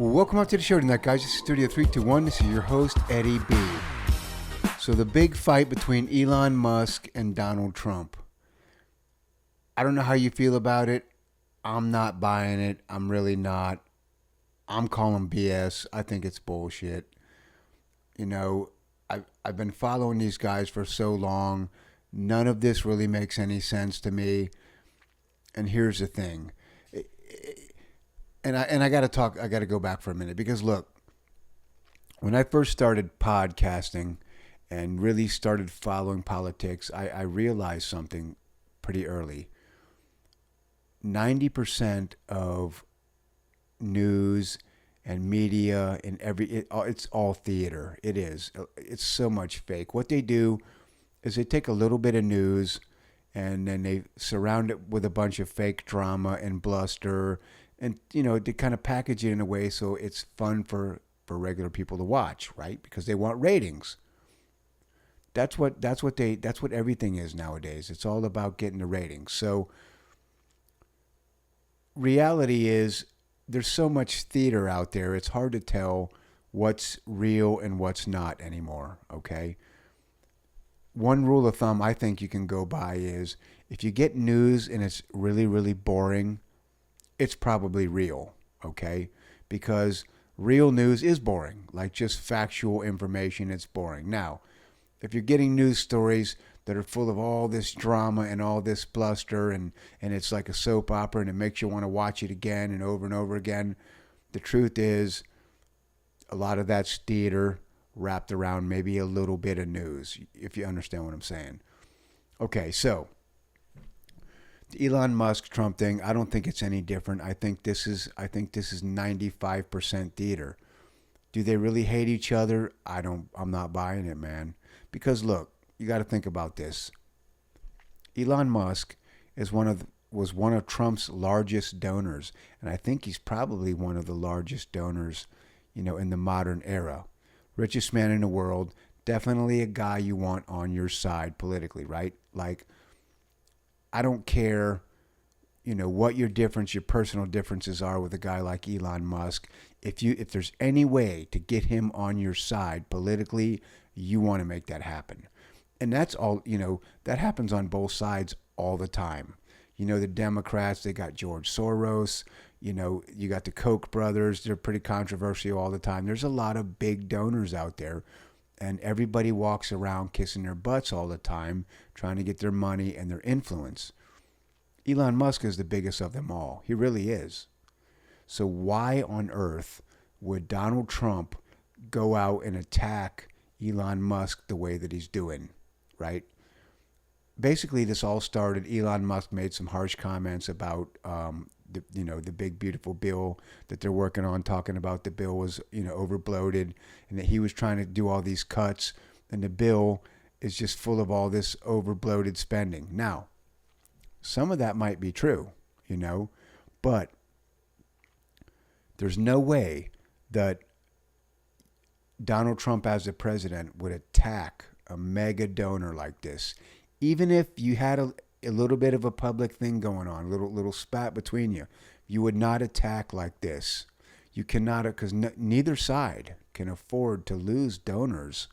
Welcome out to the show tonight, guys. This is Studio 321. This is your host, Eddie B. So the big fight between Elon Musk and Donald Trump. I don't know how you feel about it. I'm not buying it. I'm really not. I'm calling BS. I think it's bullshit. You know, I've been following these guys for so long. None of this really makes any sense to me. And here's the thing. And I got to go back for a minute because look, when I first started podcasting and really started following politics, I realized something pretty early. 90% of news and media and it's all theater. It is. It's so much fake. What they do is they take a little bit of news and then they surround it with a bunch of fake drama and bluster. And, you know, they kind of package it in a way so it's fun for regular people to watch, right? Because they want ratings. That's what everything is nowadays. It's all about getting the ratings. So reality is there's so much theater out there. It's hard to tell what's real and what's not anymore, okay? One rule of thumb I think you can go by is if you get news and it's really, really boring, it's probably real, okay? Because real news is boring, like just factual information, it's boring. Now, if you're getting news stories that are full of all this drama and all this bluster and it's like a soap opera and it makes you want to watch it again and over again, the truth is a lot of that's theater wrapped around maybe a little bit of news, if you understand what I'm saying. Okay, so the Elon Musk Trump thing, I don't think it's any different. I think this is 95% theater. Do they really hate each other? I'm not buying it, man. Because look, you got to think about this. Elon Musk was one of Trump's largest donors, and I think he's probably one of the largest donors, you know, in the modern era. Richest man in the world, definitely a guy you want on your side politically, right? Like, I don't care, you know, what your personal differences are with a guy like Elon Musk. If there's any way to get him on your side politically, you want to make that happen. And that's all, you know, that happens on both sides all the time. You know, the Democrats, they got George Soros, you know, you got the Koch brothers, they're pretty controversial all the time. There's a lot of big donors out there. And everybody walks around kissing their butts all the time, trying to get their money and their influence. Elon Musk is the biggest of them all. He really is. So why on earth would Donald Trump go out and attack Elon Musk the way that he's doing, right? Basically, this all started, Elon Musk made some harsh comments about the big beautiful bill that they're working on, talking about the bill was, you know, over bloated and that he was trying to do all these cuts and the bill is just full of all this over bloated spending. Now, some of that might be true, you know, but there's no way that Donald Trump as the president would attack a mega donor like this. Even if you had a little bit of a public thing going on, little spat between you, you would not attack like this. You cannot, because neither side can afford to lose donors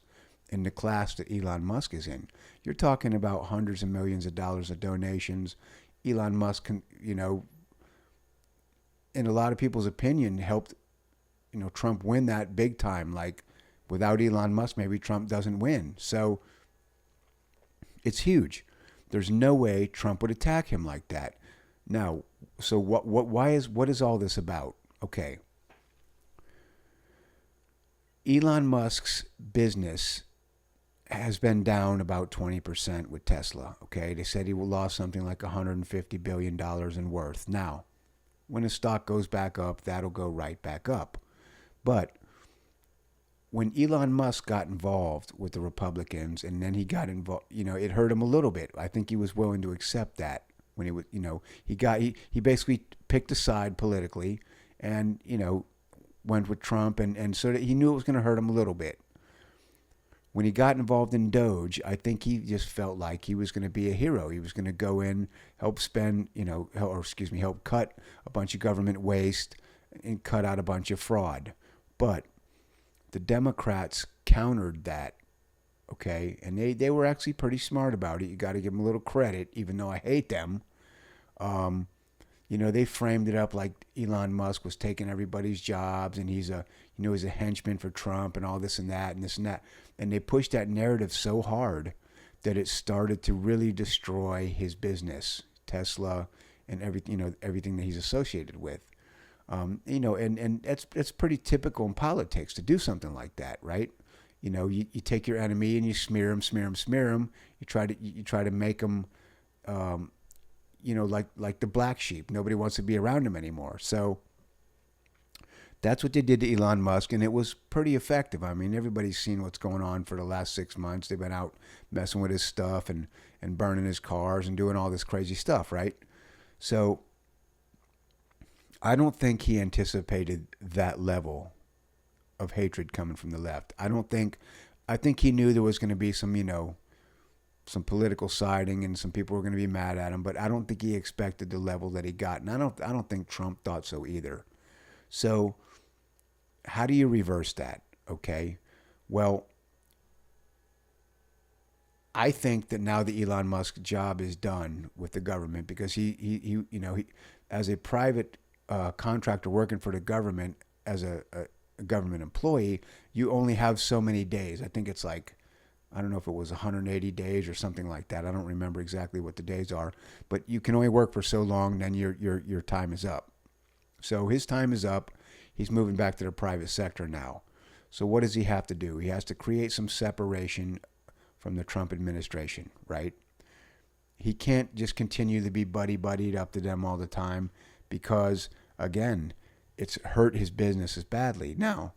in the class that Elon Musk is in. You're talking about hundreds of millions of dollars of donations. Elon Musk can, you know, in a lot of people's opinion, helped, you know, Trump win that big time. Like without Elon Musk, maybe Trump doesn't win. So it's huge. There's no way Trump would attack him like that. Now, so what is all this about? Okay. Elon Musk's business has been down about 20% with Tesla. Okay. They said he lost something like $150 billion in worth. Now, when the stock goes back up, that'll go right back up. But when Elon Musk got involved with the Republicans and then he got involved, you know, it hurt him a little bit. I think he was willing to accept that when he was, you know, he basically picked a side politically and, you know, went with Trump and so he knew it was going to hurt him a little bit. When he got involved in Doge, I think he just felt like he was going to be a hero. He was going to go in, help spend, help cut a bunch of government waste, and cut out a bunch of fraud. But the Democrats countered that, okay? And they were actually pretty smart about it. You got to give them a little credit, even though I hate them. Um, they framed it up like Elon Musk was taking everybody's jobs, and he's a henchman for Trump and all this and that and this and that. And they pushed that narrative so hard that it started to really destroy his business, Tesla, and everything that he's associated with. And that's pretty typical in politics to do something like that, right? You take your enemy and you smear him, smear him, smear him. You try to make him, like the black sheep. Nobody wants to be around him anymore. So that's what they did to Elon Musk, and it was pretty effective. I mean, everybody's seen what's going on for the last 6 months. They've been out messing with his stuff and burning his cars and doing all this crazy stuff, right? So I don't think he anticipated that level of hatred coming from the left. I think he knew there was going to be some political siding and some people were going to be mad at him, but I don't think he expected the level that he got. And I don't think Trump thought so either. So how do you reverse that? Okay. Well, I think that now the Elon Musk job is done with the government because he as a private contractor working for the government as a government employee, you only have so many days. I think it's like, I don't know if it was 180 days or something like that. I don't remember exactly what the days are, but you can only work for so long, then your time is up. So his time is up. He's moving back to the private sector now. So what does he have to do? He has to create some separation from the Trump administration, right? He can't just continue to be buddied up to them all the time because, again, it's hurt his businesses badly. Now,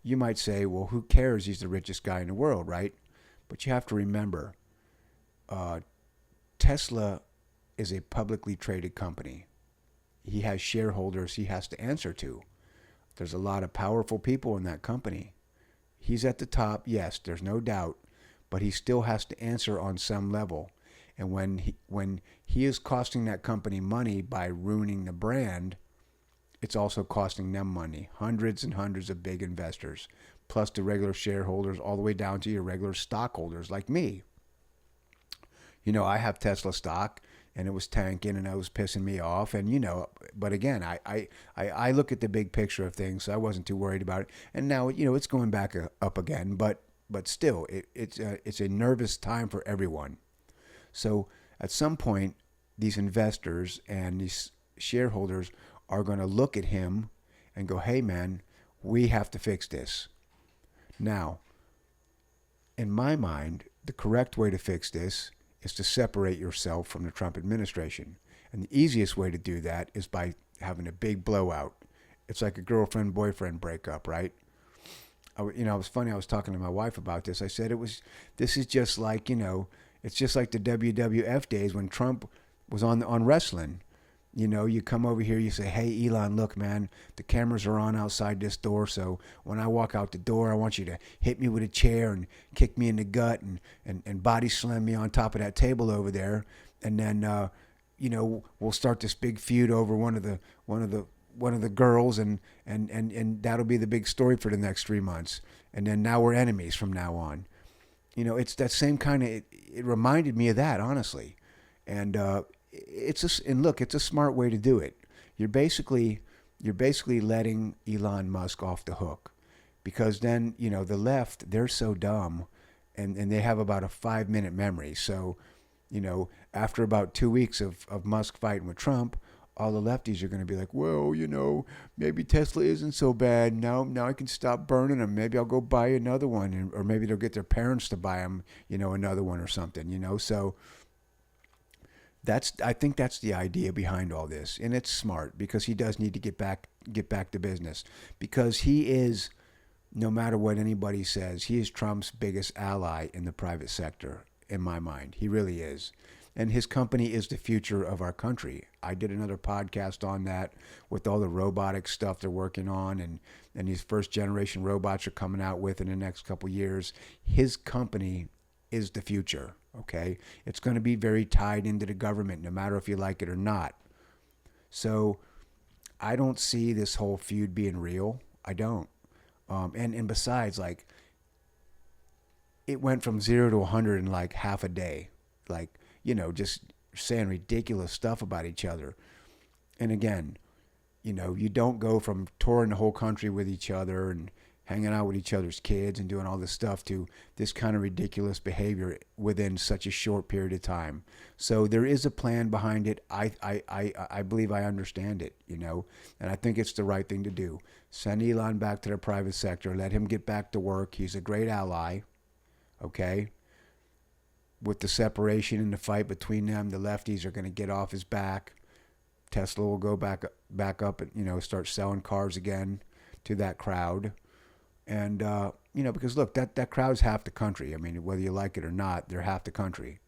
you might say, well, who cares? He's the richest guy in the world, right? But you have to remember, Tesla is a publicly traded company. He has shareholders he has to answer to. There's a lot of powerful people in that company. He's at the top, yes, there's no doubt, but he still has to answer on some level. And when he is costing that company money by ruining the brand, it's also costing them money. Hundreds and hundreds of big investors, plus the regular shareholders, all the way down to your regular stockholders like me. I have Tesla stock, and it was tanking, and it was pissing me off. And but again, I look at the big picture of things, so I wasn't too worried about it. And now it's going back up again, but still, it's a nervous time for everyone. So at some point, these investors and these shareholders are going to look at him and go, hey man, we have to fix this. Now, in my mind, the correct way to fix this is to separate yourself from the Trump administration. And the easiest way to do that is by having a big blowout. It's like a girlfriend-boyfriend breakup, right? It was funny. I was talking to my wife about this. I said this is just like, it's just like the WWF days when Trump was on wrestling. You come over here, you say, hey, Elon, look, man, the cameras are on outside this door. So when I walk out the door, I want you to hit me with a chair and kick me in the gut and body slam me on top of that table over there. And then, we'll start this big feud over one of the girls and that'll be the big story for the next 3 months. And then now we're enemies from now on. It's that same kind of, it reminded me of that, honestly. And, it's a smart way to do it. You're basically letting Elon Musk off the hook, because then the left, they're so dumb, and they have about a 5-minute memory. So after about 2 weeks of Musk fighting with Trump, all the lefties are going to be like, well, maybe Tesla isn't so bad. Now I can stop burning them. Maybe I'll go buy another one, or maybe they'll get their parents to buy them, another one or something. So. I think that's the idea behind all this, and it's smart because he does need to get back to business, because he is, no matter what anybody says, he is Trump's biggest ally in the private sector, in my mind. He really is. And his company is the future of our country. I did another podcast on that with all the robotic stuff they're working on, and these first generation robots are coming out with in the next couple years. His company is the future. Okay, it's going to be very tied into the government, no matter if you like it or not. So I don't see this whole feud being real. I don't. And besides, like, it went from 0 to 100 in like half a day. Like, just saying ridiculous stuff about each other. And again, you don't go from touring the whole country with each other and hanging out with each other's kids and doing all this stuff to this kind of ridiculous behavior within such a short period of time. So there is a plan behind it. I believe I understand it, and I think it's the right thing to do. Send Elon back to the private sector. Let him get back to work. He's a great ally, okay? With the separation and the fight between them, the lefties are going to get off his back. Tesla will go back up and, start selling cars again to that crowd. And, because look, that crowd's half the country. I mean, whether you like it or not, they're half the country.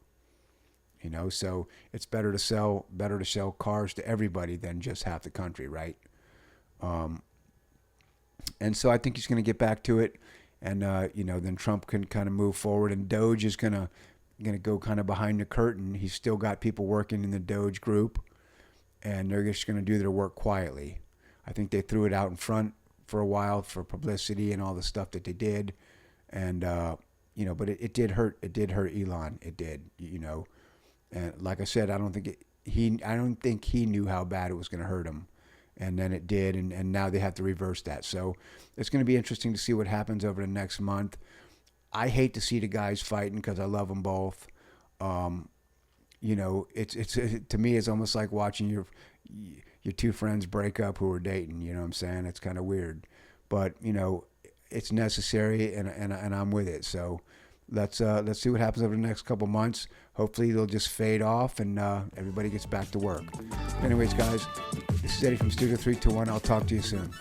So it's better to sell cars to everybody than just half the country, right? And so I think he's going to get back to it. And, then Trump can kind of move forward, and Doge is going to go kind of behind the curtain. He's still got people working in the Doge group, and they're just going to do their work quietly. I think they threw it out in front for a while for publicity and all the stuff that they did, and but it did hurt. It did hurt Elon. It did, and like I said, I don't think he knew how bad it was going to hurt him, and then it did, and now they have to reverse that. So it's going to be interesting to see what happens over the next month. I hate to see the guys fighting because I love them both. It's to me, it's almost like watching your two friends break up who are dating. You know what I'm saying? It's kind of weird, but it's necessary, and I'm with it. So let's see what happens over the next couple months. Hopefully they'll just fade off and everybody gets back to work. Anyways, guys, this is Eddie from Studio 321. I'll talk to you soon.